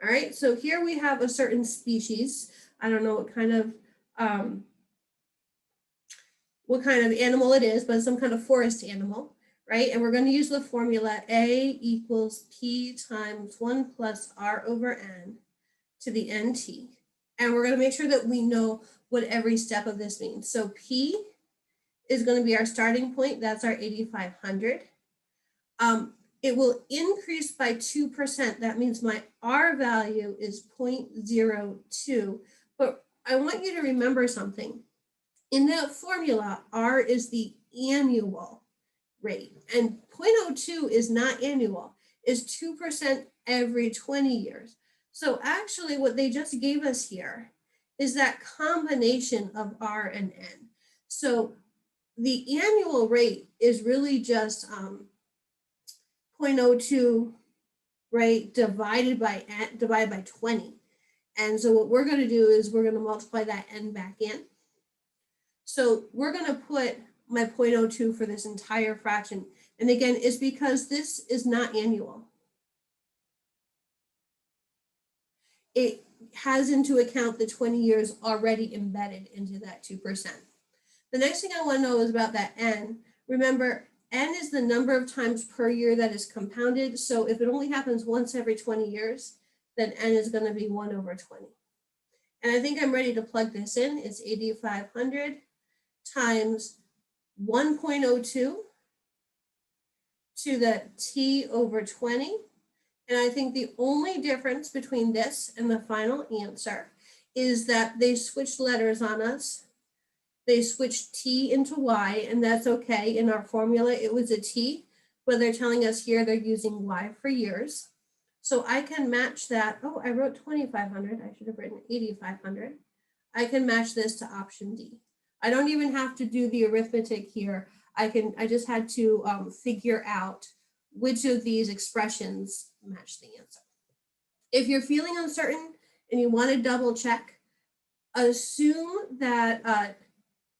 All right, so here we have a certain species. I don't know what kind of animal it is, but some kind of forest animal, right? And we're going to use the formula A equals P times 1 plus R over N to the NT. And we're going to make sure that we know what every step of this means. So P is going to be our starting point. That's our 8,500. It will increase by 2%. That means my R value is 0.02. But I want you to remember something. In that formula, R is the annual rate, and 0.02 is not annual, is 2% every 20 years. So actually what they just gave us here is that combination of R and N. So the annual rate is really just 0.02, right, divided by 20. And so what we're going to do is we're going to multiply that N back in. So we're going to put my 0.02 for this entire fraction. And again, it's because this is not annual. It has into account the 20 years already embedded into that 2%. The next thing I want to know is about that N. Remember, N is the number of times per year that is compounded. So if it only happens once every 20 years, then N is going to be 1 over 20. And I think I'm ready to plug this in. It's 8,500 times 1.02 to the T over 20. And I think the only difference between this and the final answer is that they switched letters on us. They switched T into Y, and that's okay. In our formula, it was a T, but they're telling us here they're using Y for years. So I can match that. Oh, I wrote 2,500. I should have written 8,500. I can match this to option D. I don't even have to do the arithmetic here. I just had to figure out which of these expressions match the answer. If you're feeling uncertain and you want to double check, assume that,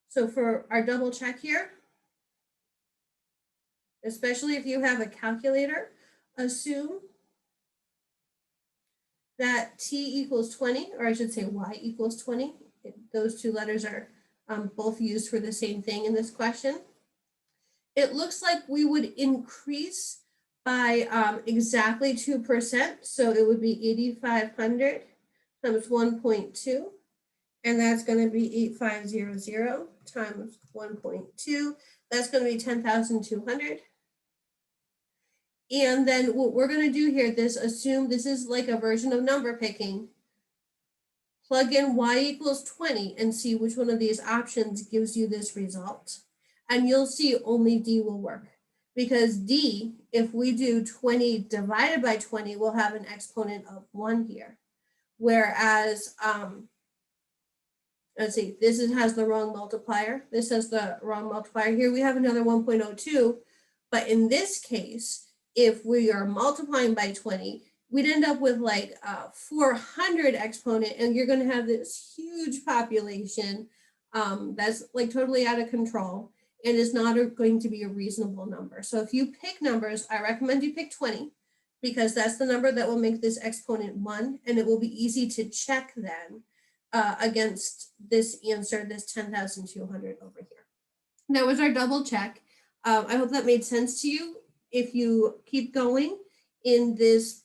so for our double check here, especially if you have a calculator, assume that T equals 20, or I should say Y equals 20. Those two letters are both used for the same thing in this question. It looks like we would increase by exactly 2%. So it would be 8,500 times 1.2. And that's going to be 8,500 times 1.2. That's going to be 10,200. And then what we're going to do here, assume this is like a version of number picking. Plug in Y equals 20 and see which one of these options gives you this result. And you'll see only D will work. Because D, if we do 20 divided by 20, we'll have an exponent of 1 here. Whereas, let's see, this has the wrong multiplier. This has the wrong multiplier. Here we have another 1.02. But in this case, if we are multiplying by 20, we'd end up with like a 400 exponent, and you're going to have this huge population that's like totally out of control and is not going to be a reasonable number. So if you pick numbers, I recommend you pick 20 because that's the number that will make this exponent 1, and it will be easy to check then against this answer, this 10,200 over here. That was our double check. I hope that made sense to you. If you keep going in this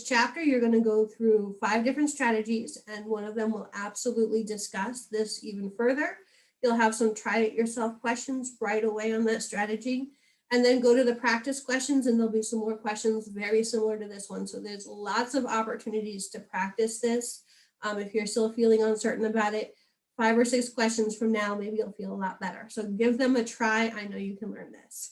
chapter, you're going to go through 5 different strategies, and one of them will absolutely discuss this even further. You'll have some try it yourself questions right away on that strategy, and then go to the practice questions, and there'll be some more questions very similar to this one. So there's lots of opportunities to practice this. If you're still feeling uncertain about it, 5 or 6 questions from now, maybe you'll feel a lot better. So give them a try. I know you can learn this.